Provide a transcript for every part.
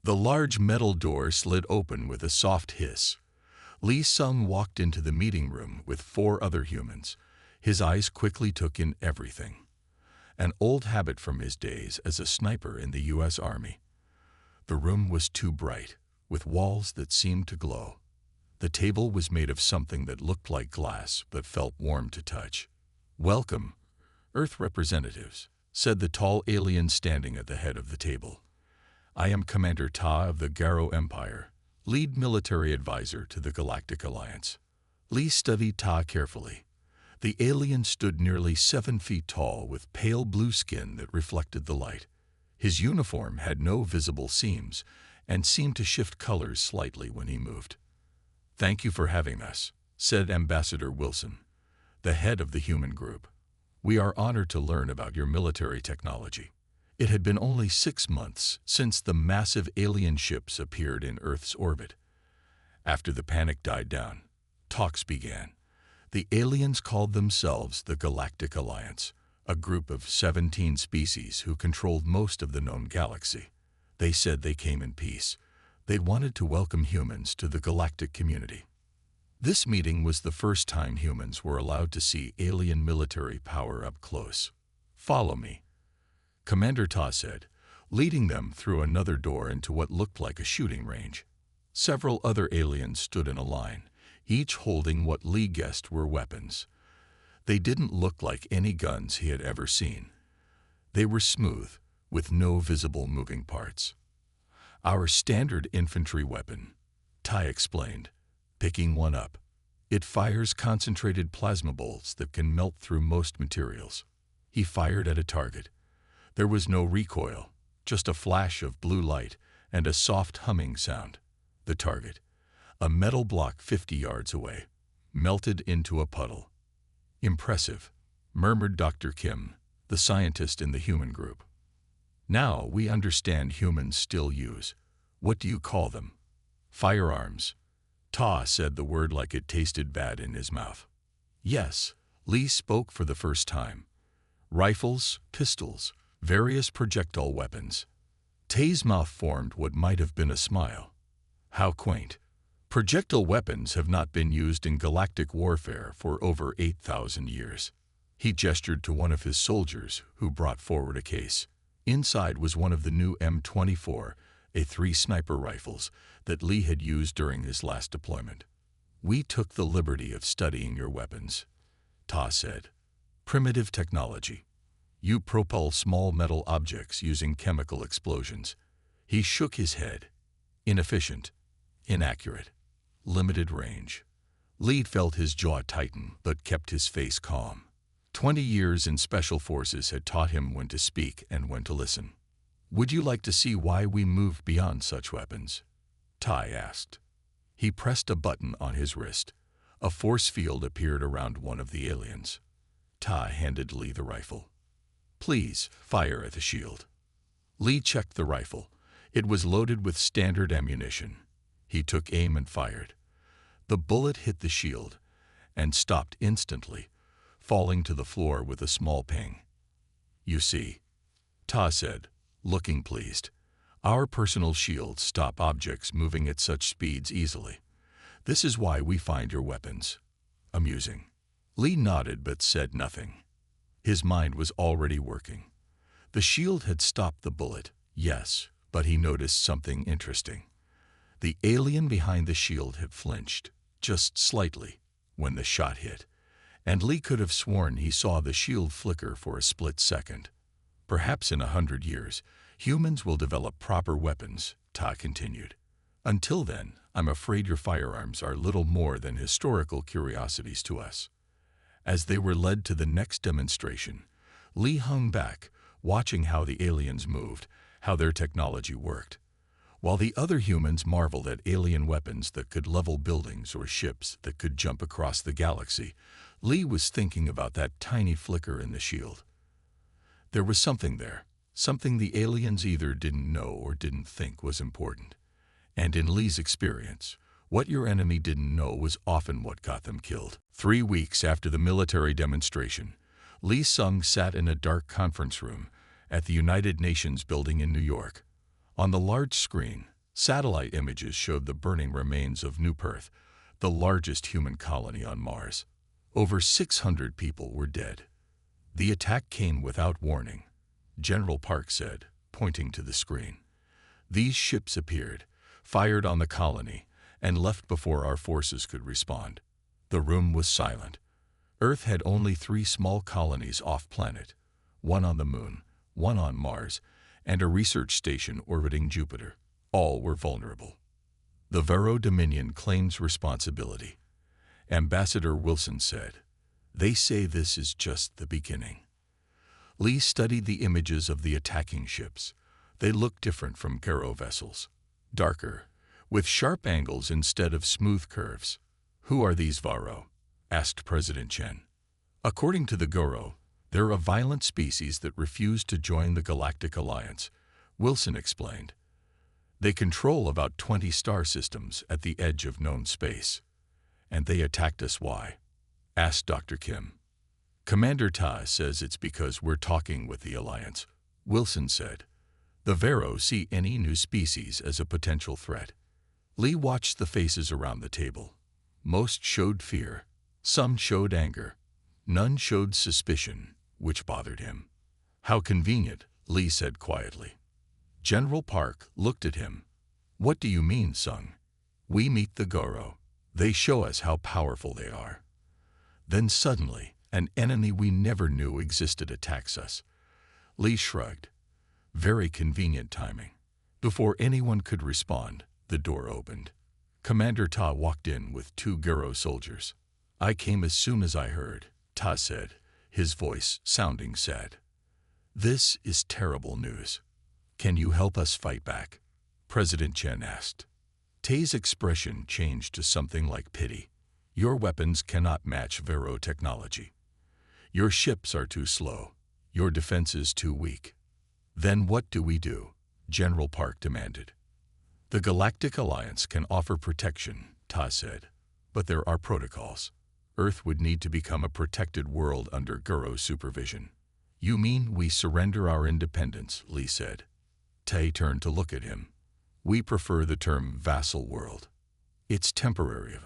The large metal door slid open with a soft hiss. Lee Sung walked into the meeting room with 4 other humans. His eyes quickly took in everything. An old habit from his days as a sniper in the U.S. Army. The room was too bright, with walls that seemed to glow. The table was made of something that looked like glass but felt warm to touch. "Welcome, Earth representatives," said the tall alien standing at the head of the table. "I am Commander Ta of the Garo Empire, lead military advisor to the Galactic Alliance." Lee studied Ta carefully. The alien stood nearly 7 feet tall with pale blue skin that reflected the light. His uniform had no visible seams and seemed to shift colors slightly when he moved. "Thank you for having us," said Ambassador Wilson, the head of the human group. "We are honored to learn about your military technology." It had been only 6 months since the massive alien ships appeared in Earth's orbit. After the panic died down, talks began. The aliens called themselves the Galactic Alliance, a group of 17 species who controlled most of the known galaxy. They said they came in peace. They wanted to welcome humans to the galactic community. This meeting was the first time humans were allowed to see alien military power up close. "Follow me," Commander Ta said, leading them through another door into what looked like a shooting range. Several other aliens stood in a line, each holding what Lee guessed were weapons. They didn't look like any guns he had ever seen. They were smooth, with no visible moving parts. "Our standard infantry weapon," Tai explained, picking one up. "It fires concentrated plasma bolts that can melt through most materials." He fired at a target. There was no recoil, just a flash of blue light and a soft humming sound. The target, a metal block 50 yards away, melted into a puddle. "Impressive," murmured Dr. Kim, the scientist in the human group. "Now we understand humans still use. What do you call them?" "Firearms." Ta said the word like it tasted bad in his mouth. "Yes," Lee spoke for the first time. "Rifles, pistols, various projectile weapons." Tay's mouth formed what might have been a smile. "How quaint. Projectile weapons have not been used in galactic warfare for over 8,000 years. He gestured to one of his soldiers, who brought forward a case. Inside was one of the new M24, A3 sniper rifles that Lee had used during his last deployment. "We took the liberty of studying your weapons," Ta said. "Primitive technology. You propel small metal objects using chemical explosions." He shook his head. "Inefficient, inaccurate, limited range." Lee felt his jaw tighten but kept his face calm. 20 years in special forces had taught him when to speak and when to listen. "Would you like to see why we moved beyond such weapons?" Tai asked. He pressed a button on his wrist. A force field appeared around one of the aliens. Tai handed Lee the rifle. "Please, fire at the shield." Lee checked the rifle. It was loaded with standard ammunition. He took aim and fired. The bullet hit the shield and stopped instantly, falling to the floor with a small ping. "You see," Ta said, looking pleased, "our personal shields stop objects moving at such speeds easily. This is why we find your weapons amusing." Lee nodded but said nothing. His mind was already working. The shield had stopped the bullet, yes, but he noticed something interesting. The alien behind the shield had flinched, just slightly, when the shot hit, and Lee could have sworn he saw the shield flicker for a split second. "Perhaps in 100 years, humans will develop proper weapons," Ta continued. "Until then, I'm afraid your firearms are little more than historical curiosities to us." As they were led to the next demonstration, Lee hung back, watching how the aliens moved, how their technology worked. While the other humans marveled at alien weapons that could level buildings or ships that could jump across the galaxy, Lee was thinking about that tiny flicker in the shield. There was something there, something the aliens either didn't know or didn't think was important. And in Lee's experience, what your enemy didn't know was often what got them killed. 3 weeks after the military demonstration, Lee Sung sat in a dark conference room at the United Nations building in New York. On the large screen, Satellite images showed the burning remains of New Perth, the largest human colony on Mars. Over 600 people were dead. The attack came without warning, General Park said, pointing to the screen. These ships appeared, fired on the colony, and left before our forces could respond. The room was silent. Earth had only 3 small colonies off-planet, one on the Moon, one on Mars, and a research station orbiting Jupiter. All were vulnerable. The Vero Dominion claims responsibility. Ambassador Wilson said, "They say this is just the beginning." Lee studied the images of the attacking ships. They looked different from Garo vessels. Darker, with sharp angles instead of smooth curves. "Who are these Varo?" asked President Chen. "According to the Garo, they're a violent species that refused to join the Galactic Alliance," Wilson explained. "They control about 20 star systems at the edge of known space." "And they attacked us why?" asked Dr. Kim. "Commander Ta says it's because we're talking with the Alliance," Wilson said. "The Vero see any new species as a potential threat." Lee watched the faces around the table. Most showed fear. Some showed anger. None showed suspicion, which bothered him. "How convenient," Lee said quietly. General Park looked at him. "What do you mean, Sung?" "We meet the Goro. They show us how powerful they are. Then suddenly, an enemy we never knew existed attacks us." Lee shrugged. Very convenient timing. Before anyone could respond, the door opened. Commander Ta walked in with 2 Garo soldiers. "I came as soon as I heard," Ta said, his voice sounding sad. "This is terrible news. Can you help us fight back?" President Chen asked. Tay's expression changed to something like pity. "Your weapons cannot match Vero technology. Your ships are too slow. Your defenses too weak." "Then what do we do?" General Park demanded. "The Galactic Alliance can offer protection," Ta said, "but there are protocols. Earth would need to become a protected world under Garo supervision." "You mean we surrender our independence?" Lee said. Tay turned to look at him. "We prefer the term vassal world. It's temporary,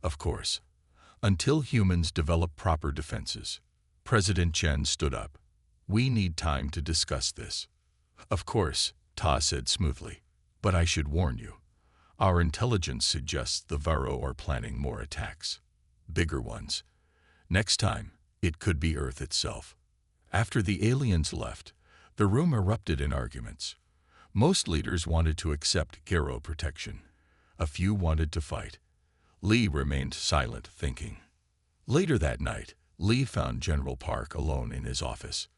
of course, until humans develop proper defenses." President Chen stood up. "We need time to discuss this." "Of course," Ta said smoothly, "but I should warn you. Our intelligence suggests the Varo are planning more attacks. Bigger ones. Next time, it could be Earth itself." After the aliens left, the room erupted in arguments. Most leaders wanted to accept Garo protection. A few wanted to fight. Lee remained silent, thinking. Later that night, Lee found General Park alone in his office.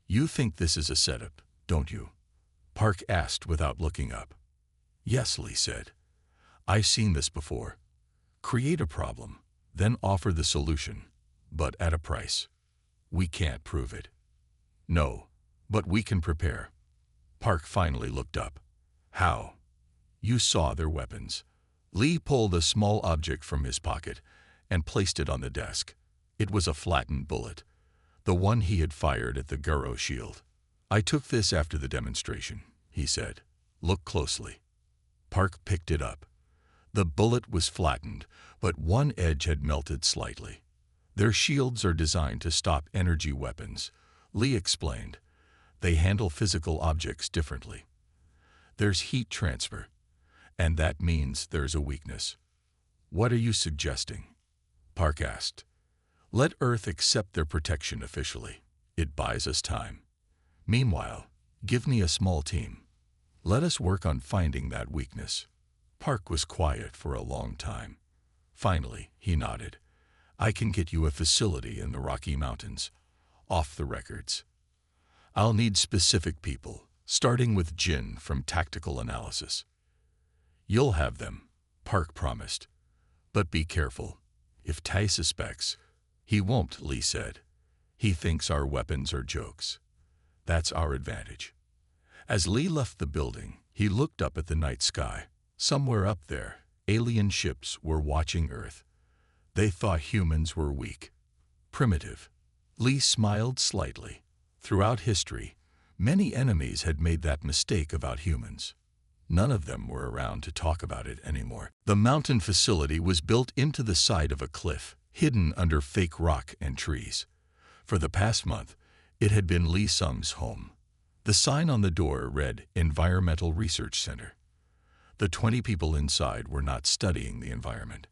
"You think this is a setup, don't you?" Park asked without looking up. "Yes," Lee said. "I've seen this before. Create a problem, then offer the solution, but at a price. We can't prove it." "No, but we can prepare." Park finally looked up. "How?" "You saw their weapons." Lee pulled a small object from his pocket and placed it on the desk. It was a flattened bullet, the one he had fired at the Garo shield. "I took this after the demonstration," he said. "Look closely." Park picked it up. The bullet was flattened, but one edge had melted slightly. "Their shields are designed to stop energy weapons," Lee explained. "They handle physical objects differently. There's heat transfer, and that means there's a weakness." "What are you suggesting?" Park asked. "Let Earth accept their protection officially. It buys us time. Meanwhile, give me a small team. Let us work on finding that weakness." Park was quiet for a long time. Finally, he nodded. "I can get you a facility in the Rocky Mountains, off the records. I'll need specific people, starting with Jin from Tactical Analysis." "You'll have them," Park promised. "But be careful. If Tai suspects—" "He won't," Lee said. "He thinks our weapons are jokes. That's our advantage." As Lee left the building, he looked up at the night sky. Somewhere up there, alien ships were watching Earth. They thought humans were weak, primitive. Lee smiled slightly. Throughout history, many enemies had made that mistake about humans. None of them were around to talk about it anymore. The mountain facility was built into the side of a cliff, hidden under fake rock and trees. For the past month, it had been Lee Sung's home. The sign on the door read Environmental Research Center. The 20 people inside were not studying the environment.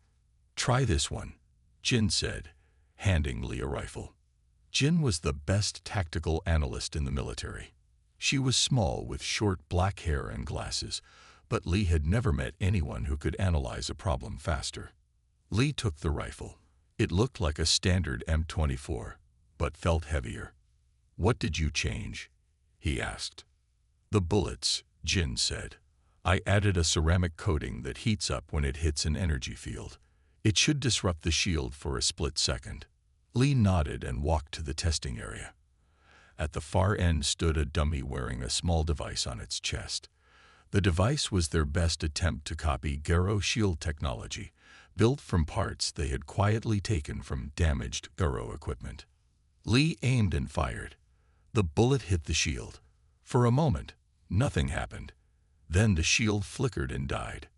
"Try this one," Jin said, handing Lee a rifle. Jin was the best tactical analyst in the military. She was small with short black hair and glasses, but Lee had never met anyone who could analyze a problem faster. Lee took the rifle. It looked like a standard M24, but felt heavier. "What did you change?" he asked. "The bullets," Jin said. "I added a ceramic coating that heats up when it hits an energy field. It should disrupt the shield for a split second." Lee nodded and walked to the testing area. At the far end stood a dummy wearing a small device on its chest. The device was their best attempt to copy Garo shield technology, built from parts they had quietly taken from damaged Garo equipment. Lee aimed and fired. The bullet hit the shield. For a moment, nothing happened. Then the shield flickered and died.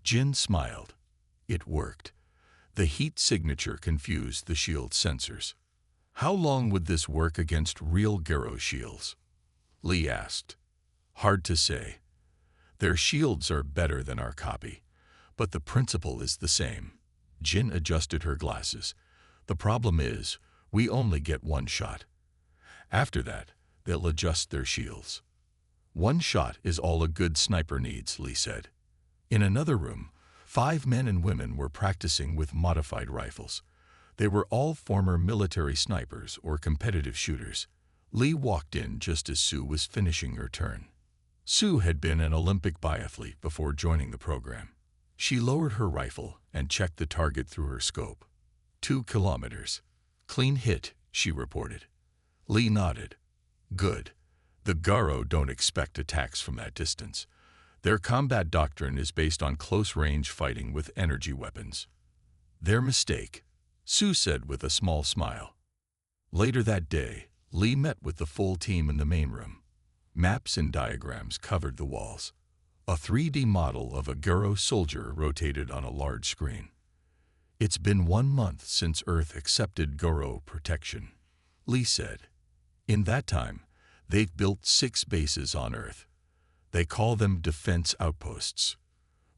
Jin smiled. It worked. The heat signature confused the shield's sensors. "How long would this work against real Garo shields?" Lee asked. "Hard to say. Their shields are better than our copy, but the principle is the same." Jin adjusted her glasses. "The problem is, we only get one shot. After that, they'll adjust their shields." "One shot is all a good sniper needs," Lee said. In another room, 5 men and women were practicing with modified rifles. They were all former military snipers or competitive shooters. Lee walked in just as Sue was finishing her turn. Sue had been an Olympic biathlete before joining the program. She lowered her rifle and checked the target through her scope. 2 kilometers. "Clean hit," she reported. Lee nodded. "Good. The Garo don't expect attacks from that distance. Their combat doctrine is based on close-range fighting with energy weapons." "Their mistake," Sue said with a small smile. Later that day, Lee met with the full team in the main room. Maps and diagrams covered the walls. A 3D model of a Garo soldier rotated on a large screen. "It's been 1 month since Earth accepted Garo protection," Lee said. "In that time, they've built 6 bases on Earth. They call them defense outposts.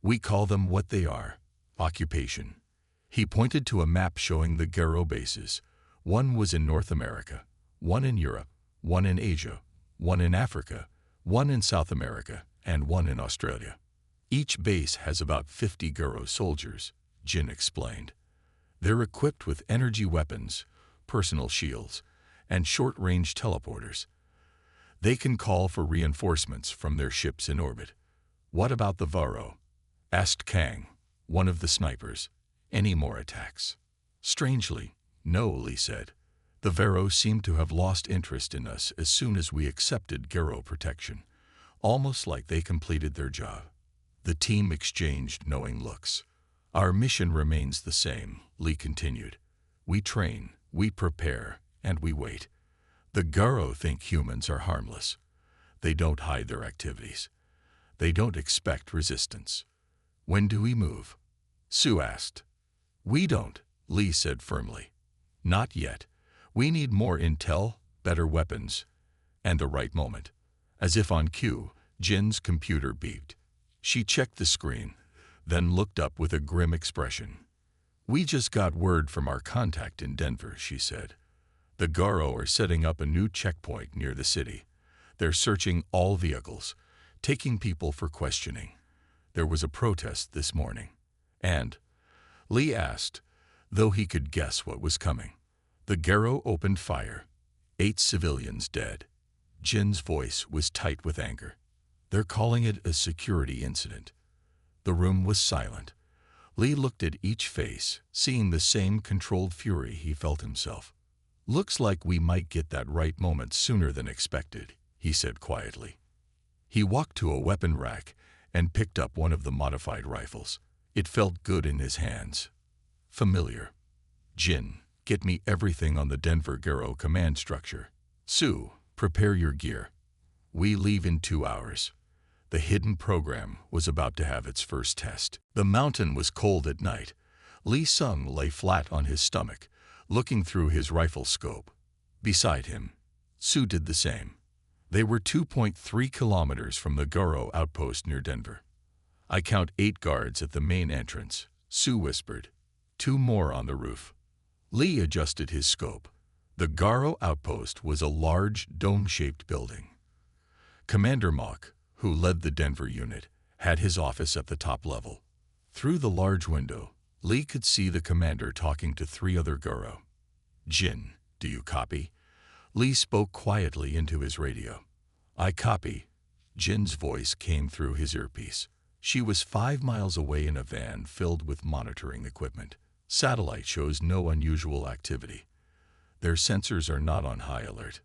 We call them what they are, occupation." He pointed to a map showing the Garo bases. One was in North America, one in Europe, one in Asia, one in Africa, one in South America, and one in Australia. Each base has about 50 Garo soldiers, Jin explained. They're equipped with energy weapons, personal shields, and short-range teleporters. They can call for reinforcements from their ships in orbit. "What about the Varo?" asked Kang, one of the snipers. "Any more attacks?" "Strangely, no," Lee said. "The Varo seemed to have lost interest in us as soon as we accepted Garo protection, almost like they completed their job." The team exchanged knowing looks. "Our mission remains the same," Lee continued. "We train, we prepare, and we wait. The Garo think humans are harmless. They don't hide their activities. They don't expect resistance." "When do we move?" Sue asked. "We don't," Lee said firmly. "Not yet. We need more intel, better weapons, and the right moment." As if on cue, Jin's computer beeped. She checked the screen, then looked up with a grim expression. "We just got word from our contact in Denver," she said. "The Garo are setting up a new checkpoint near the city. They're searching all vehicles, taking people for questioning. There was a protest this morning." "And?" Lee asked, though he could guess what was coming. "The Garo opened fire. 8 civilians dead." Jin's voice was tight with anger. "They're calling it a security incident." The room was silent. Lee looked at each face, seeing the same controlled fury he felt himself. "Looks like we might get that right moment sooner than expected," he said quietly. He walked to a weapon rack and picked up one of the modified rifles. It felt good in his hands. Familiar. "Jin, get me everything on the Denver Garo command structure. Sue, prepare your gear. We leave in 2 hours." The hidden program was about to have its first test. The mountain was cold at night. Lee Sung lay flat on his stomach, looking through his rifle scope. Beside him, Sue did the same. They were 2.3 kilometers from the Garo outpost near Denver. "I count 8 guards at the main entrance," Sue whispered. 2 more on the roof. Lee adjusted his scope. The Garo outpost was a large, dome-shaped building. Commander Mock, who led the Denver unit, had his office at the top level. Through the large window, Lee could see the commander talking to 3 other Garo. "Jin, do you copy?" Lee spoke quietly into his radio. "I copy." Jin's voice came through his earpiece. She was 5 miles away in a van filled with monitoring equipment. "Satellite shows no unusual activity. Their sensors are not on high alert.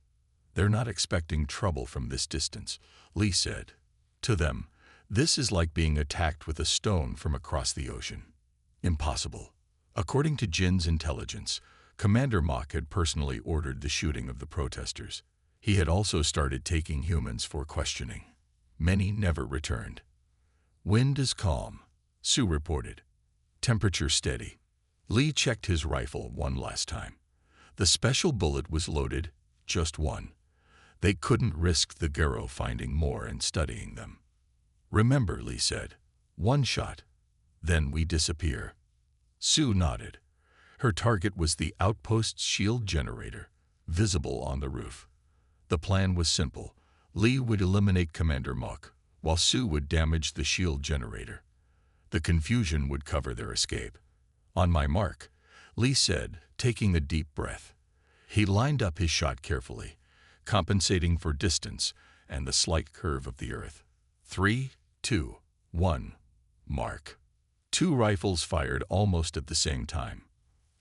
They're not expecting trouble from this distance," Lee said. "To them, this is like being attacked with a stone from across the ocean. Impossible." According to Jin's intelligence, Commander Mock had personally ordered the shooting of the protesters. He had also started taking humans for questioning. Many never returned. "Wind is calm," Sue reported. "Temperature steady." Lee checked his rifle one last time. The special bullet was loaded, just one. They couldn't risk the Garo finding more and studying them. "Remember," Lee said, "1 shot. Then we disappear." Sue nodded. Her target was the outpost's shield generator, visible on the roof. The plan was simple. Lee would eliminate Commander Mock, while Sue would damage the shield generator. The confusion would cover their escape. "On my mark," Lee said, taking a deep breath. He lined up his shot carefully, compensating for distance and the slight curve of the earth. 3, 2, 1, mark. 2 rifles fired almost at the same time.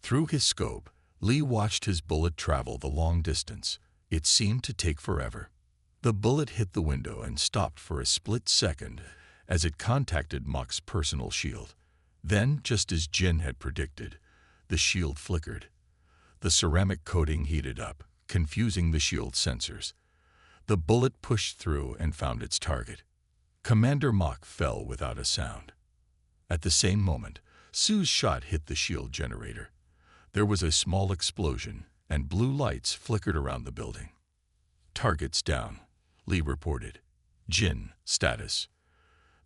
Through his scope, Lee watched his bullet travel the long distance. It seemed to take forever. The bullet hit the window and stopped for a split second as it contacted Mock's personal shield. Then, just as Jin had predicted, the shield flickered. The ceramic coating heated up, confusing the shield sensors. The bullet pushed through and found its target. Commander Mock fell without a sound. At the same moment, Sue's shot hit the shield generator. There was a small explosion, and blue lights flickered around the building. "Target's down," Lee reported. "Jin, status."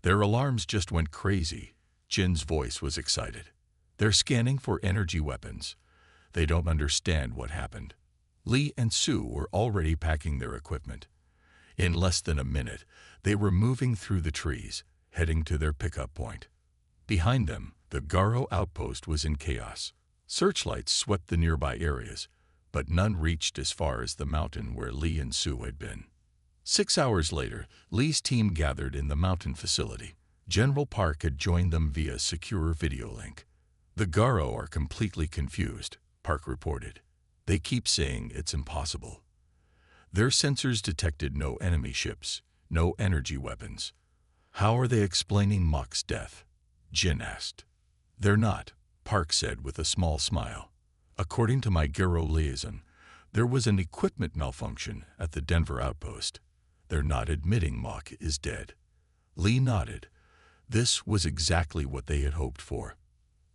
"Their alarms just went crazy." Jin's voice was excited. "They're scanning for energy weapons. They don't understand what happened." Lee and Sue were already packing their equipment. In less than a minute, they were moving through the trees, heading to their pickup point. Behind them, the Garo outpost was in chaos. Searchlights swept the nearby areas, but none reached as far as the mountain where Lee and Sue had been. 6 hours later, Lee's team gathered in the mountain facility. General Park had joined them via secure video link. "The Garo are completely confused," Park reported. "They keep saying it's impossible. Their sensors detected no enemy ships, no energy weapons." "How are they explaining Mock's death?" Jin asked. "They're not," Park said with a small smile. "According to my Garo liaison, there was an equipment malfunction at the Denver outpost. They're not admitting Mock is dead." Lee nodded. This was exactly what they had hoped for.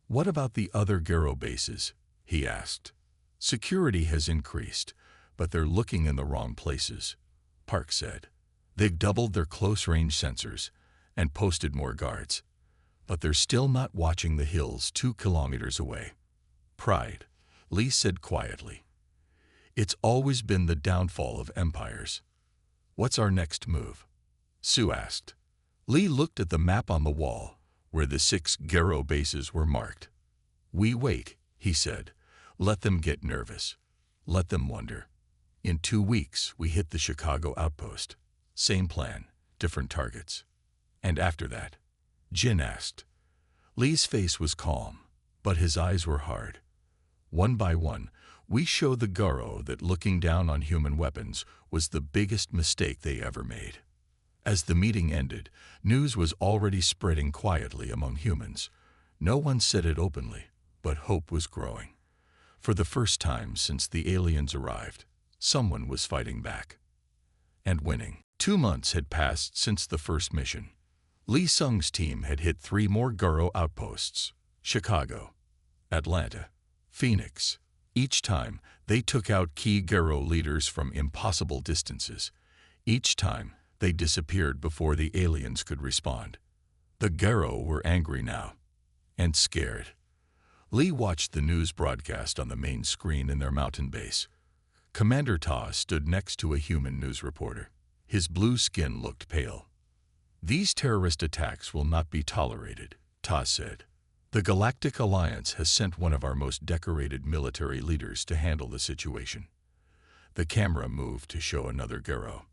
"What about the other Garo bases?" he asked. "Security has increased, but they're looking in the wrong places," Park said. "They've doubled their close-range sensors and posted more guards, but they're still not watching the hills 2 kilometers away." "Pride," Lee said quietly. "It's always been the downfall of empires." "What's our next move?" Sue asked. Lee looked at the map on the wall, where the 6 Garo bases were marked. "We wait," he said. "Let them get nervous. Let them wonder. In 2 weeks, we hit the Chicago outpost. Same plan, different targets." "And after that?" Jin asked. Lee's face was calm, but his eyes were hard. "One by one, we show the Garo that looking down on human weapons was the biggest mistake they ever made." As the meeting ended, news was already spreading quietly among humans. No one said it openly, but hope was growing. For the first time since the aliens arrived, someone was fighting back. And winning. 2 months had passed since the first mission. Lee Sung's team had hit 3 more Garo outposts: Chicago, Atlanta, Phoenix. Each time, they took out key Garo leaders from impossible distances. Each time, they disappeared before the aliens could respond. The Garo were angry now, and scared. Lee watched the news broadcast on the main screen in their mountain base. Commander Ta stood next to a human news reporter. His blue skin looked pale. "These terrorist attacks will not be tolerated," Ta said. "The Galactic Alliance has sent one of our most decorated military leaders to handle the situation." The camera moved to show another Garo.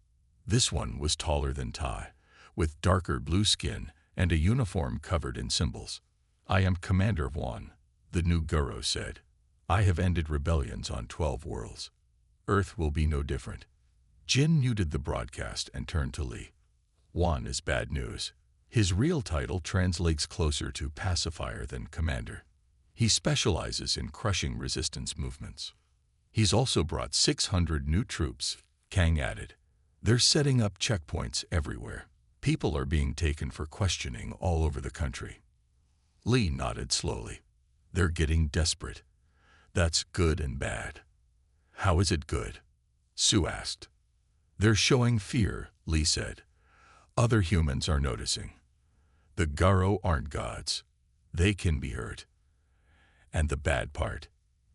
This one was taller than Ta, with darker blue skin and a uniform covered in symbols. "I am Commander Juan," the new Garo said. "I have ended rebellions on 12 worlds. Earth will be no different." Jin muted the broadcast and turned to Lee. "Juan is bad news." His real title translates closer to pacifier than commander. He specializes in crushing resistance movements. "He's also brought 600 new troops," Kang added. "They're setting up checkpoints everywhere. People are being taken for questioning all over the country." Lee nodded slowly. "They're getting desperate. That's good and bad." "How is it good?" Sue asked. "They're showing fear," Lee said. "Other humans are noticing. The Garo aren't gods. They can be hurt." "And the bad part?"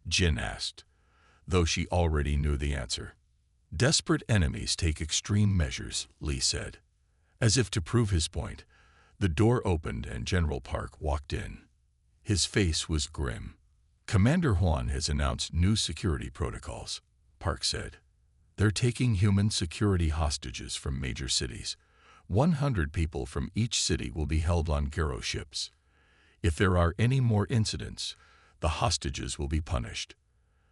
Jin asked, though she already knew the answer. "Desperate enemies take extreme measures," Lee said. As if to prove his point, the door opened and General Park walked in. His face was grim. "Commander Juan has announced new security protocols," Park said. "They're taking human security hostages from major cities. 100 people from each city will be held on Garo ships. If there are any more incidents, the hostages will be punished."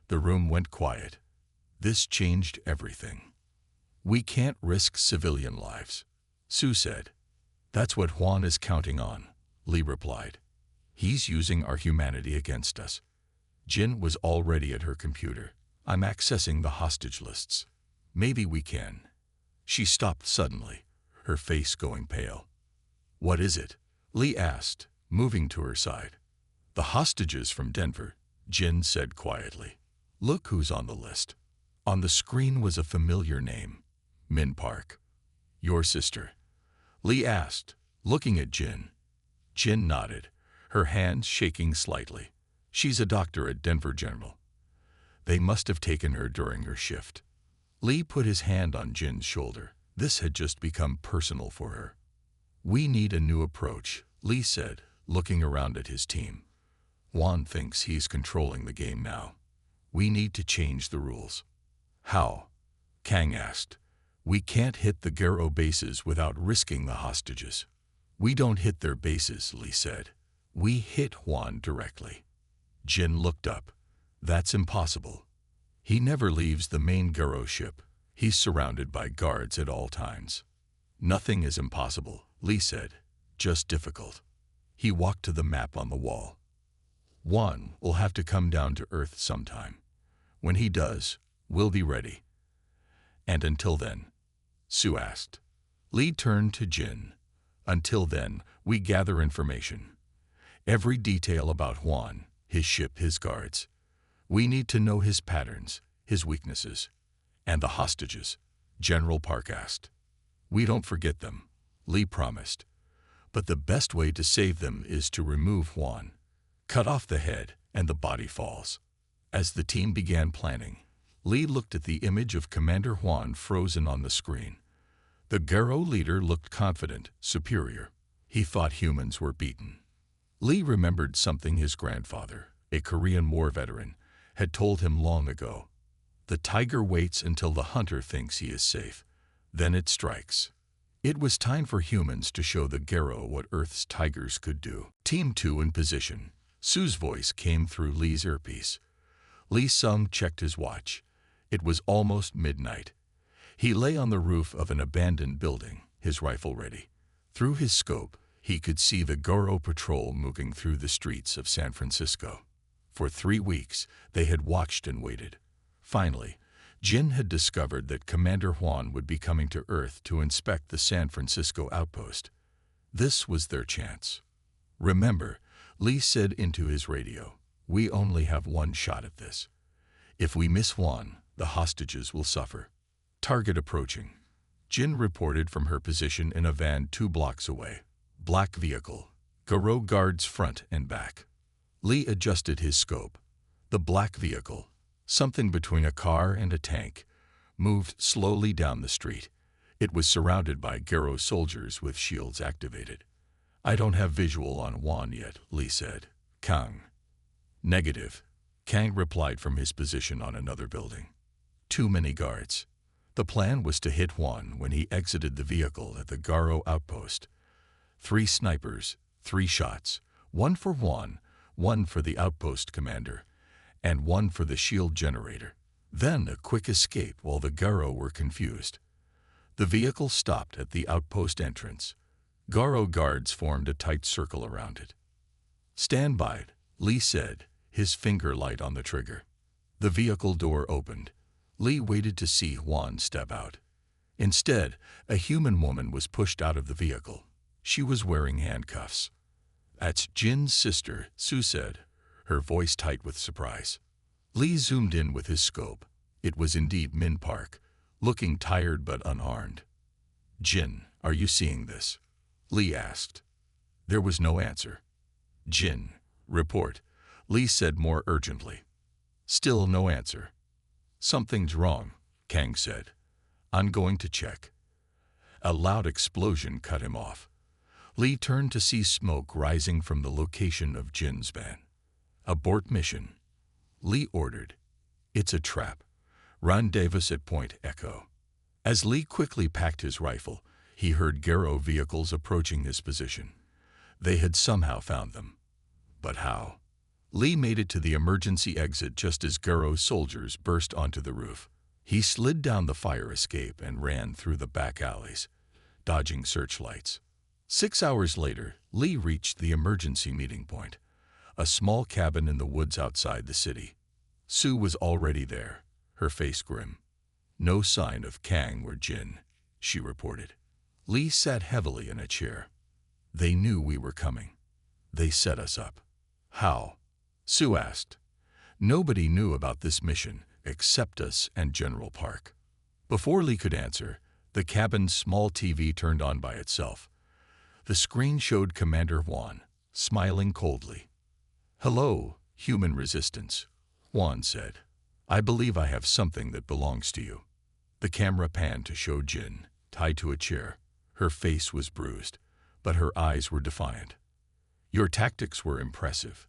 The room went quiet. This changed everything. "We can't risk civilian lives," Sue said. "That's what Juan is counting on," Lee replied. "He's using our humanity against us." Jin was already at her computer. "I'm accessing the hostage lists. Maybe we can." She stopped suddenly, her face going pale. "What is it?" Lee asked, moving to her side. "The hostages from Denver," Jin said quietly. "Look who's on the list." On the screen was a familiar name, Min Park. "Your sister?" Lee asked, looking at Jin. Jin nodded, her hands shaking slightly. "She's a doctor at Denver General. They must have taken her during her shift." Lee put his hand on Jin's shoulder. This had just become personal for her. "We need a new approach," Lee said, looking around at his team. "Juan thinks he's controlling the game now. We need to change the rules." "How?" Kang asked. "We can't hit the Garo bases without risking the hostages." "We don't hit their bases," Lee said. "We hit Juan directly." Jin looked up. "That's impossible. He never leaves the main Garo ship. He's surrounded by guards at all times." "Nothing is impossible," Lee said. "Just difficult." He walked to the map on the wall. "Juan will have to come down to Earth sometime. When he does, we'll be ready." "And until then?" Sue asked. Lee turned to Jin. "Until then, we gather information. Every detail about Juan, his ship, his guards. We need to know his patterns, his weaknesses." "And the hostages?" General Park asked. "We don't forget them," Lee promised. "But the best way to save them is to remove Juan. Cut off the head and the body falls." As the team began planning, Lee looked at the image of Commander Juan frozen on the screen. The Garo leader looked confident, superior. He thought humans were beaten. Lee remembered something his grandfather, a Korean War veteran, had told him long ago. The tiger waits until the hunter thinks he is safe. Then it strikes. It was time for humans to show the Garo what Earth's tigers could do. "Team 2 in position." Sue's voice came through Lee's earpiece. Lee Sung checked his watch. It was almost midnight. He lay on the roof of an abandoned building, his rifle ready. Through his scope, he could see the Garo patrol moving through the streets of San Francisco. For 3 weeks, they had watched and waited. Finally, Jin had discovered that Commander Juan would be coming to Earth to inspect the San Francisco outpost. This was their chance. "Remember," Lee said into his radio, "we only have one shot at this. If we miss Juan, the hostages will suffer." Target approaching. Jin reported from her position in a van 2 blocks away. Black vehicle. Garo guards front and back. Lee adjusted his scope. The black vehicle, something between a car and a tank, moved slowly down the street. It was surrounded by Garo soldiers with shields activated. "I don't have visual on Juan yet," Lee said. "Kang." "Negative," Kang replied from his position on another building. "Too many guards." The plan was to hit Juan when he exited the vehicle at the Garo outpost. 3 snipers, 3 shots, 1 for Juan, 1 for the outpost commander, and 1 for the shield generator. Then a quick escape while the Garo were confused. The vehicle stopped at the outpost entrance. Garo guards formed a tight circle around it. "Stand by," Lee said, his finger light on the trigger. The vehicle door opened. Lee waited to see Juan step out. Instead, a human woman was pushed out of the vehicle. She was wearing handcuffs. "That's Jin's sister," Sue said, her voice tight with surprise. Lee zoomed in with his scope. It was indeed Min Park, looking tired but unharmed. "Jin, are you seeing this?" Lee asked. There was no answer. "Jin, report," Lee said more urgently. Still no answer. "Something's wrong," Kang said. "I'm going to check." A loud explosion cut him off. Lee turned to see smoke rising from the location of Jin's van. "Abort mission," Lee ordered. "It's a trap. Rendezvous at Point Echo." As Lee quickly packed his rifle, he heard Garo vehicles approaching his position. They had somehow found them. But how? Lee made it to the emergency exit just as Garo's soldiers burst onto the roof. He slid down the fire escape and ran through the back alleys, dodging searchlights. 6 hours later, Lee reached the emergency meeting point, a small cabin in the woods outside the city. Sue was already there, her face grim. "No sign of Kang or Jin," she reported. Lee sat heavily in a chair. "They knew we were coming. They set us up." "How?" Sue asked. "Nobody knew about this mission except us and General Park." Before Lee could answer, the cabin's small TV turned on by itself. The screen showed Commander Juan, smiling coldly. "Hello, human resistance," Juan said. "I believe I have something that belongs to you." The camera panned to show Jin, tied to a chair. Her face was bruised, but her eyes were defiant. "Your tactics were impressive,"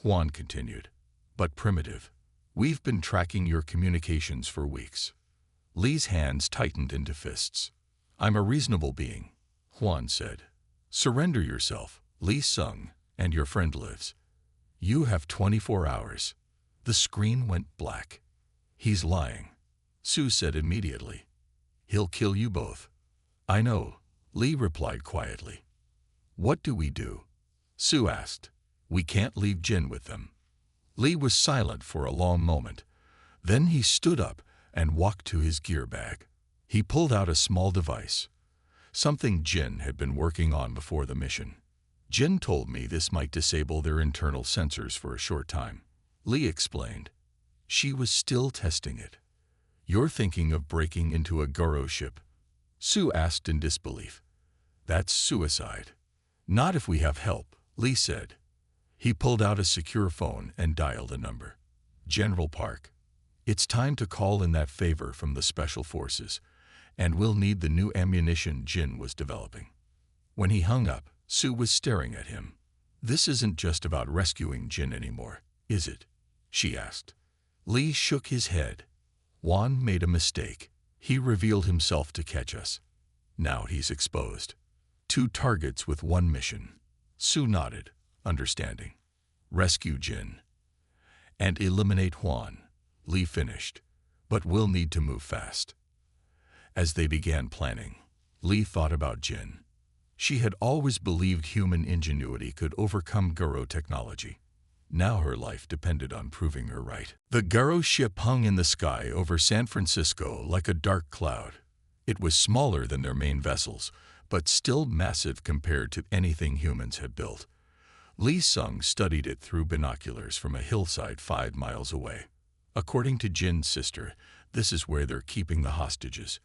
Juan continued, "but primitive. We've been tracking your communications for weeks." Lee's hands tightened into fists. "I'm a reasonable being," Juan said. "Surrender yourself," Lee sung, "and your friend lives. You have 24 hours. The screen went black. "He's lying," Sue said immediately. "He'll kill you both." "I know," Lee replied quietly. "What do we do?" Sue asked. "We can't leave Jin with them." Lee was silent for a long moment. Then he stood up and walked to his gear bag. He pulled out a small device, something Jin had been working on before the mission. "Jin told me this might disable their internal sensors for a short time," Lee explained. "She was still testing it." "You're thinking of breaking into a Garo ship?" Sue asked in disbelief. "That's suicide." "Not if we have help," Lee said. He pulled out a secure phone and dialed a number. "General Park. It's time to call in that favor from the Special Forces, and we'll need the new ammunition Jin was developing." When he hung up, Sue was staring at him. "This isn't just about rescuing Jin anymore, is it?" she asked. Lee shook his head. "Juan made a mistake. He revealed himself to catch us. Now he's exposed. 2 targets with 1 mission." Sue nodded, understanding. "Rescue Jin and eliminate Juan," Lee finished. "But we'll need to move fast." As they began planning, Lee thought about Jin. She had always believed human ingenuity could overcome Garo technology. Now her life depended on proving her right. The Garo ship hung in the sky over San Francisco like a dark cloud. It was smaller than their main vessels, but still massive compared to anything humans had built. Lee Sung studied it through binoculars from a hillside 5 miles away. According to Jin's sister, this is where they're keeping the hostages,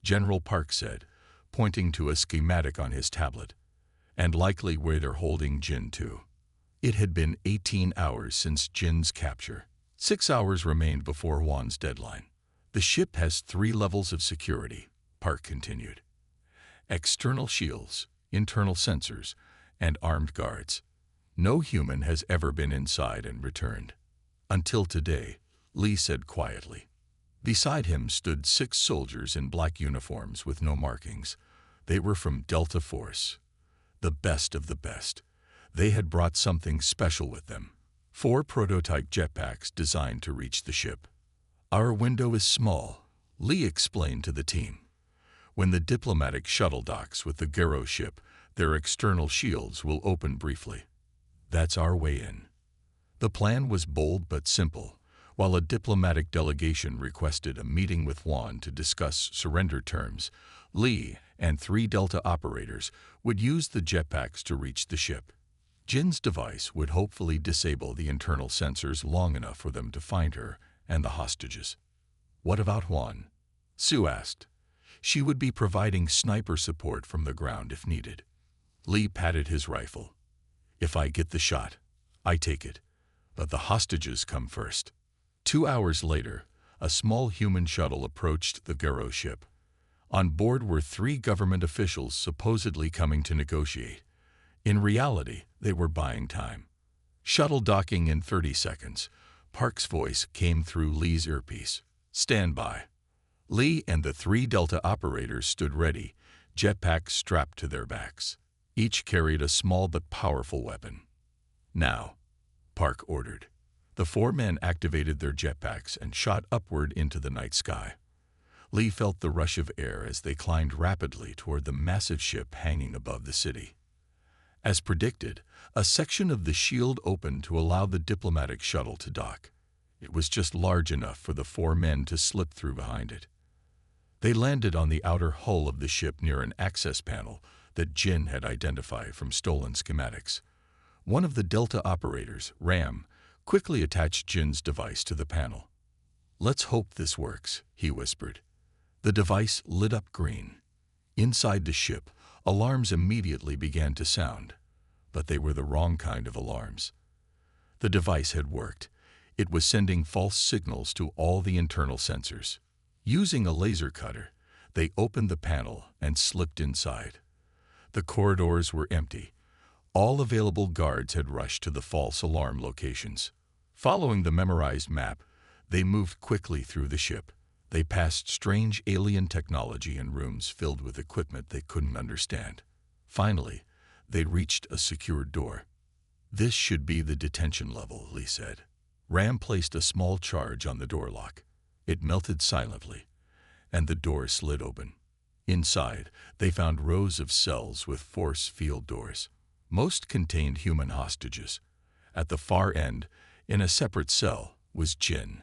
General Park said, pointing to a schematic on his tablet, and likely where they're holding Jin too. It had been 18 hours since Jin's capture. 6 hours remained before Juan's deadline. The ship has 3 levels of security, Park continued. External shields, internal sensors, and armed guards. No human has ever been inside and returned. Until today, Lee said quietly. Beside him stood 6 soldiers in black uniforms with no markings. They were from Delta Force, the best of the best. They had brought something special with them. 4 prototype jetpacks designed to reach the ship. Our window is small, Lee explained to the team. When the diplomatic shuttle docks with the Garo ship, their external shields will open briefly. That's our way in. The plan was bold but simple. While a diplomatic delegation requested a meeting with Juan to discuss surrender terms, Lee and 3 Delta operators would use the jetpacks to reach the ship. Jin's device would hopefully disable the internal sensors long enough for them to find her and the hostages. What about Juan? Sue asked. She would be providing sniper support from the ground if needed. Lee patted his rifle. If I get the shot, I take it. But the hostages come first. 2 hours later, a small human shuttle approached the Garo ship. On board were 3 government officials supposedly coming to negotiate. In reality, they were buying time. Shuttle docking in 30 seconds. Park's voice came through Lee's earpiece. Stand by. Lee and the 3 Delta operators stood ready, jetpacks strapped to their backs. Each carried a small but powerful weapon. Now, Park ordered. The 4 men activated their jetpacks and shot upward into the night sky. Lee felt the rush of air as they climbed rapidly toward the massive ship hanging above the city. As predicted, a section of the shield opened to allow the diplomatic shuttle to dock. It was just large enough for the 4 men to slip through behind it. They landed on the outer hull of the ship near an access panel that Jin had identified from stolen schematics. One of the Delta operators, Ram, quickly attached Jin's device to the panel. Let's hope this works, he whispered. The device lit up green. Inside the ship, alarms immediately began to sound, but they were the wrong kind of alarms. The device had worked. It was sending false signals to all the internal sensors. Using a laser cutter, they opened the panel and slipped inside. The corridors were empty. All available guards had rushed to the false alarm locations. Following the memorized map, they moved quickly through the ship. They passed strange alien technology in rooms filled with equipment they couldn't understand. Finally, they reached a secured door. This should be the detention level, Lee said. Ram placed a small charge on the door lock. It melted silently, and the door slid open. Inside, they found rows of cells with force field doors. Most contained human hostages. At the far end, in a separate cell, was Jin.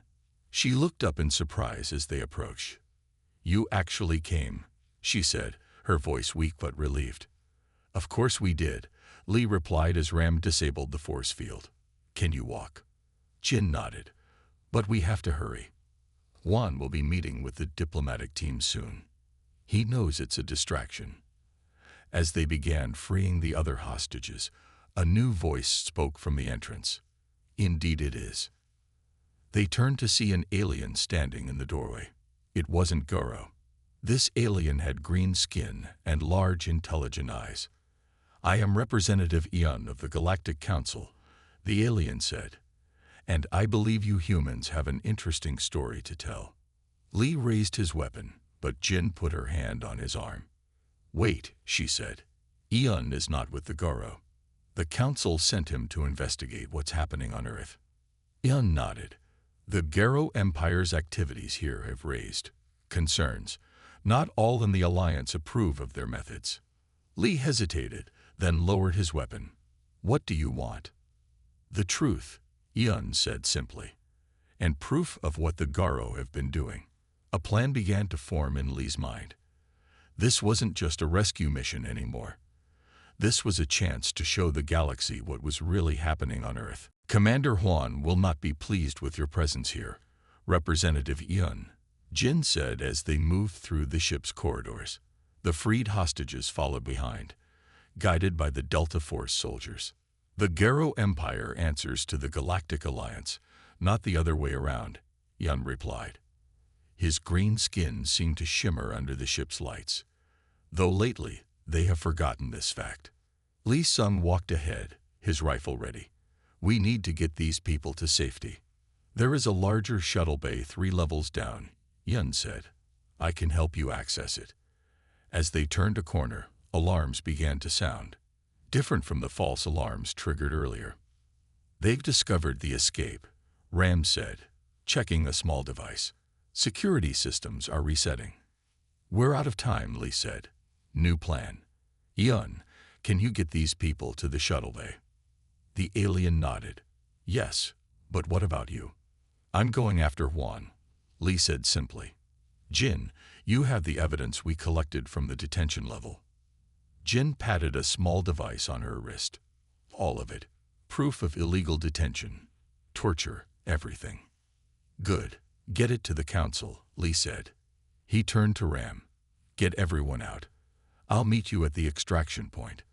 She looked up in surprise as they approached. You actually came, she said, her voice weak but relieved. Of course we did, Lee replied as Ram disabled the force field. Can you walk? Jin nodded. But we have to hurry. Juan will be meeting with the diplomatic team soon. He knows it's a distraction. As they began freeing the other hostages, a new voice spoke from the entrance. Indeed it is. They turned to see an alien standing in the doorway. It wasn't Garo. This alien had green skin and large, intelligent eyes. I am Representative Eun of the Galactic Council, the alien said. And I believe you humans have an interesting story to tell. Lee raised his weapon, but Jin put her hand on his arm. Wait, she said. Eun is not with the Garo. The Council sent him to investigate what's happening on Earth. Eun nodded. The Garo Empire's activities here have raised concerns. Not all in the Alliance approve of their methods. Lee hesitated, then lowered his weapon. What do you want? The truth, Yun said simply, and proof of what the Garo have been doing. A plan began to form in Lee's mind. This wasn't just a rescue mission anymore. This was a chance to show the galaxy what was really happening on Earth. Commander Huan will not be pleased with your presence here, Representative Yun, Jin said as they moved through the ship's corridors. The freed hostages followed behind, guided by the Delta Force soldiers. The Garo Empire answers to the Galactic Alliance, not the other way around, Yun replied. His green skin seemed to shimmer under the ship's lights, though lately they have forgotten this fact. Lee Sung walked ahead, his rifle ready. We need to get these people to safety. There is a larger shuttle bay 3 levels down, Yun said. I can help you access it. As they turned a corner, alarms began to sound, different from the false alarms triggered earlier. They've discovered the escape, Ram said, checking a small device. Security systems are resetting. We're out of time, Lee said. New plan. Yun, can you get these people to the shuttle bay? The alien nodded. Yes, but what about you? I'm going after Huan, Lee said simply. Jin, you have the evidence we collected from the detention level. Jin patted a small device on her wrist. All of it. Proof of illegal detention, torture, everything. Good. Get it to the council, Lee said. He turned to Ram. Get everyone out. I'll meet you at the extraction point.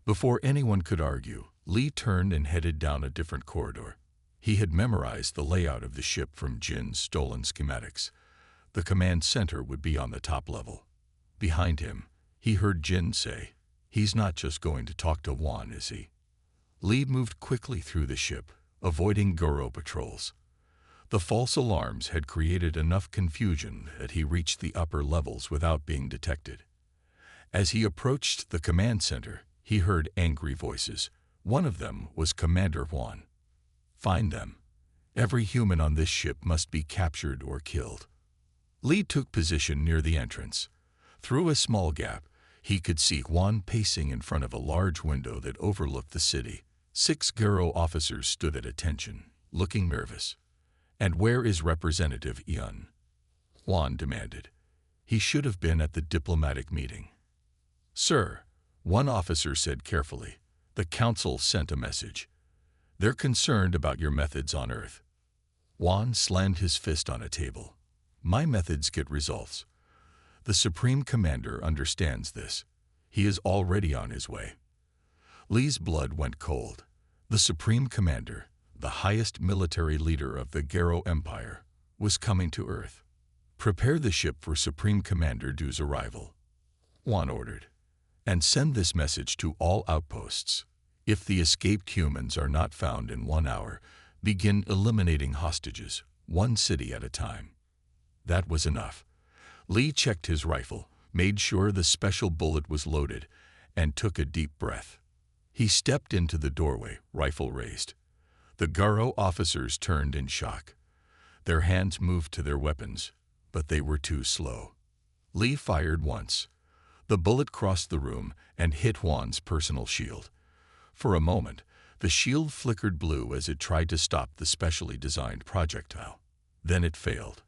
Before anyone could argue, Lee turned and headed down a different corridor. He had memorized the layout of the ship from Jin's stolen schematics. The command center would be on the top level. Behind him, he heard Jin say, He's not just going to talk to Huan, is he? Lee moved quickly through the ship, avoiding Garo patrols. The false alarms had created enough confusion that he reached the upper levels without being detected. As he approached the command center, he heard angry voices. One of them was Commander Huan. Find them. Every human on this ship must be captured or killed. Lee took position near the entrance. Through a small gap, he could see Huan pacing in front of a large window that overlooked the city. 6 Garo officers stood at attention, looking nervous. And where is Representative Yun? Huan demanded. He should have been at the diplomatic meeting. Sir, one officer said carefully, the council sent a message. They're concerned about your methods on Earth. Huan slammed his fist on a table. My methods get results. The Supreme Commander understands this. He is already on his way. Lee's blood went cold. The Supreme Commander, the highest military leader of the Garo Empire, was coming to Earth. Prepare the ship for Supreme Commander Du's arrival, Huan ordered, and send this message to all outposts. If the escaped humans are not found in 1 hour, begin eliminating hostages, 1 city at a time. That was enough. Lee checked his rifle, made sure the special bullet was loaded, and took a deep breath. He stepped into the doorway, rifle raised. The Garo officers turned in shock. Their hands moved to their weapons, but they were too slow. Lee fired once. The bullet crossed the room and hit Huan's personal shield. For a moment, the shield flickered blue as it tried to stop the specially designed projectile. Then it failed.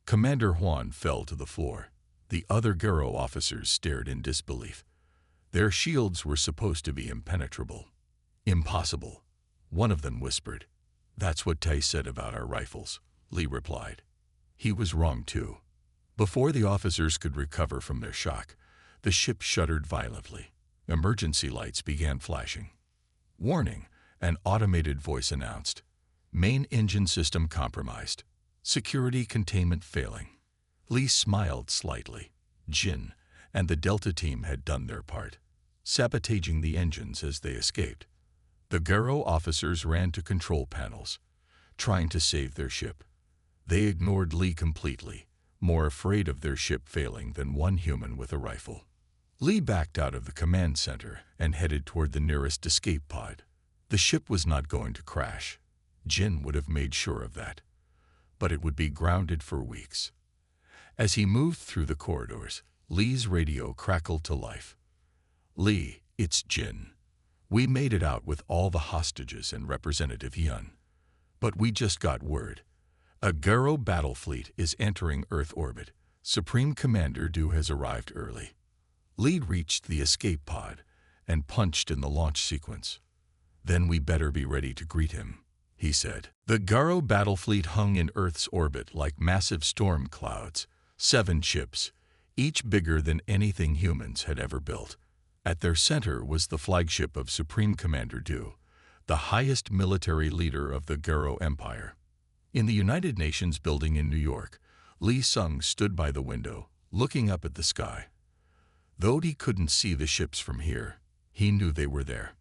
Commander Huan fell to the floor. The other Garo officers stared in disbelief. Their shields were supposed to be impenetrable. Impossible. One of them whispered. That's what Tai said about our rifles, Lee replied. He was wrong too. Before the officers could recover from their shock, the ship shuddered violently. Emergency lights began flashing. Warning, an automated voice announced. Main engine system compromised. Security containment failing. Lee smiled slightly. Jin and the Delta team had done their part, sabotaging the engines as they escaped. The Garo officers ran to control panels, trying to save their ship. They ignored Lee completely, more afraid of their ship failing than one human with a rifle. Lee backed out of the command center and headed toward the nearest escape pod. The ship was not going to crash. Jin would have made sure of that. But it would be grounded for weeks. As he moved through the corridors, Lee's radio crackled to life. Lee, it's Jin. We made it out with all the hostages and Representative Yun. But we just got word. A Garo battle fleet is entering Earth orbit. Supreme Commander Du has arrived early. Lee reached the escape pod and punched in the launch sequence. Then we better be ready to greet him, he said. The Garo battle fleet hung in Earth's orbit like massive storm clouds, 7 ships, each bigger than anything humans had ever built. At their center was the flagship of Supreme Commander Du, the highest military leader of the Garo Empire. In the United Nations building in New York, Lee Sung stood by the window, looking up at the sky. Though he couldn't see the ships from here, he knew they were there.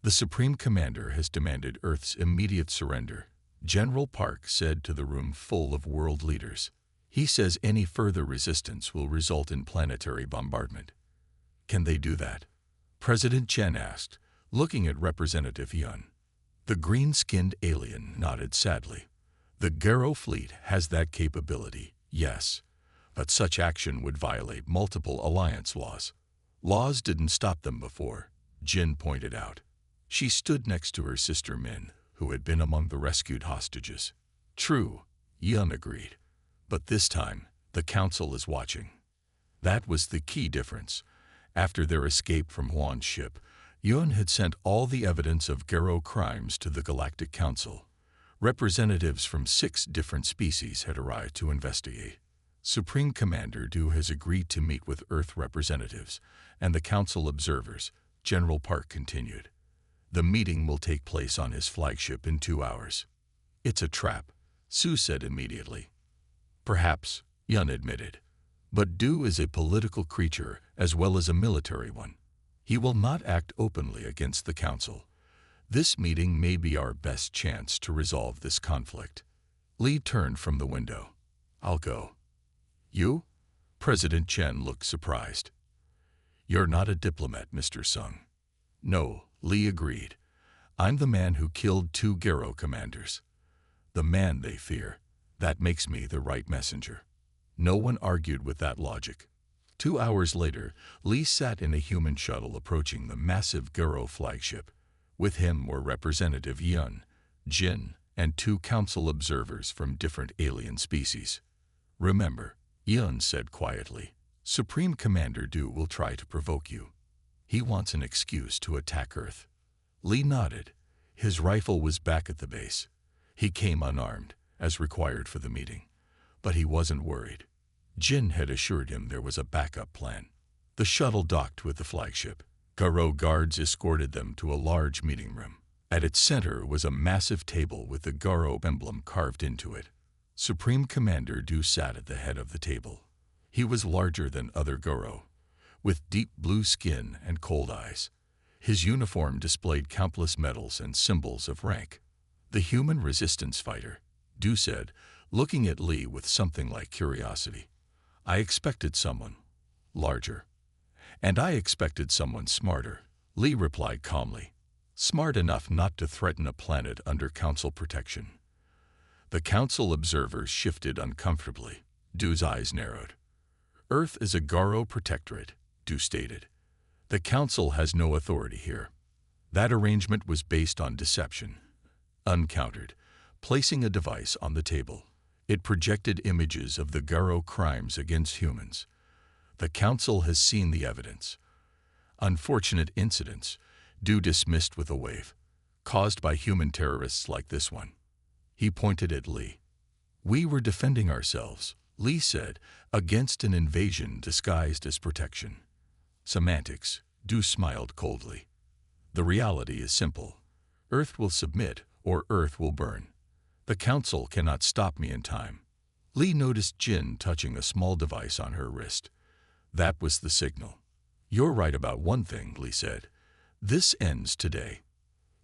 The Supreme Commander has demanded Earth's immediate surrender, General Park said to the room full of world leaders. He says any further resistance will result in planetary bombardment. Can they do that? President Chen asked, looking at Representative Yun. The green-skinned alien nodded sadly. The Garo fleet has that capability, yes, but such action would violate multiple alliance laws. Laws didn't stop them before, Jin pointed out. She stood next to her sister Min, who had been among the rescued hostages. True, Yun agreed. But this time, the Council is watching. That was the key difference. After their escape from Huan's ship, Yun had sent all the evidence of Garo crimes to the Galactic Council. Representatives from 6 different species had arrived to investigate. Supreme Commander Du has agreed to meet with Earth representatives and the Council observers, General Park continued. The meeting will take place on his flagship in 2 hours. It's a trap, Su said immediately. Perhaps, Yun admitted. But Du is a political creature as well as a military one. He will not act openly against the Council. This meeting may be our best chance to resolve this conflict. Lee turned from the window. I'll go. You? President Chen looked surprised. You're not a diplomat, Mr. Sung. No, Lee agreed. I'm the man who killed 2 Garo commanders. The man they fear. That makes me the right messenger. No one argued with that logic. 2 hours later, Lee sat in a human shuttle approaching the massive Garo flagship. With him were Representative Yun, Jin, and 2 council observers from different alien species. Remember, Yun said quietly, Supreme Commander Du will try to provoke you. He wants an excuse to attack Earth. Lee nodded. His rifle was back at the base. He came unarmed, as required for the meeting. But he wasn't worried. Jin had assured him there was a backup plan. The shuttle docked with the flagship. Garo guards escorted them to a large meeting room. At its center was a massive table with the Garo emblem carved into it. Supreme Commander Du sat at the head of the table. He was larger than other Garo, with deep blue skin and cold eyes. His uniform displayed countless medals and symbols of rank. The human resistance fighter, Du said, looking at Lee with something like curiosity. I expected someone larger. And I expected someone smarter, Lee replied calmly. Smart enough not to threaten a planet under Council protection. The Council observers shifted uncomfortably. Du's eyes narrowed. Earth is a Garo protectorate, Du stated. The Council has no authority here. That arrangement was based on deception. Uncountered, placing a device on the table. It projected images of the Garo crimes against humans. The Council has seen the evidence. Unfortunate incidents, Du dismissed with a wave, caused by human terrorists like this one. He pointed at Lee. We were defending ourselves, Lee said, against an invasion disguised as protection. Semantics, Du smiled coldly. The reality is simple. Earth will submit or Earth will burn. The Council cannot stop me in time. Lee noticed Jin touching a small device on her wrist. That was the signal. You're right about one thing, Lee said. This ends today.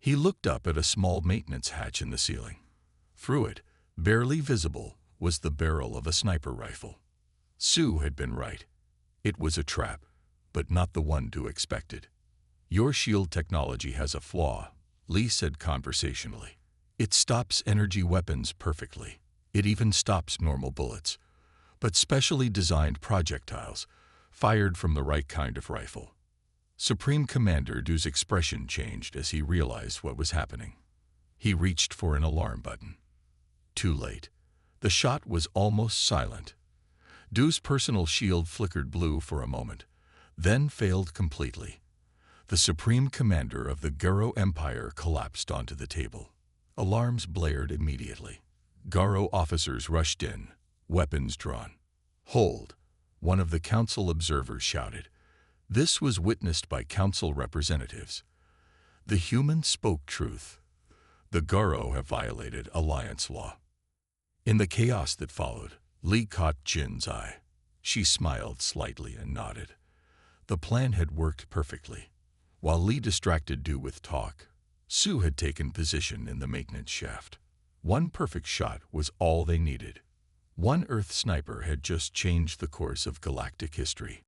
He looked up at a small maintenance hatch in the ceiling. Through it, barely visible, was the barrel of a sniper rifle. Su had been right. It was a trap, but not the one Du expected. Your shield technology has a flaw, Lee said conversationally. It stops energy weapons perfectly. It even stops normal bullets. But specially designed projectiles, fired from the right kind of rifle. Supreme Commander Du's expression changed as he realized what was happening. He reached for an alarm button. Too late. The shot was almost silent. Du's personal shield flickered blue for a moment, then failed completely. The supreme commander of the Garo Empire collapsed onto the table. Alarms blared immediately. Garo officers rushed in, weapons drawn. "Hold," one of the council observers shouted. This was witnessed by council representatives. The human spoke truth. The Garo have violated alliance law. In the chaos that followed, Li caught Jin's eye. She smiled slightly and nodded. The plan had worked perfectly. While Li distracted Du with talk, Su had taken position in the maintenance shaft. One perfect shot was all they needed. One Earth sniper had just changed the course of galactic history.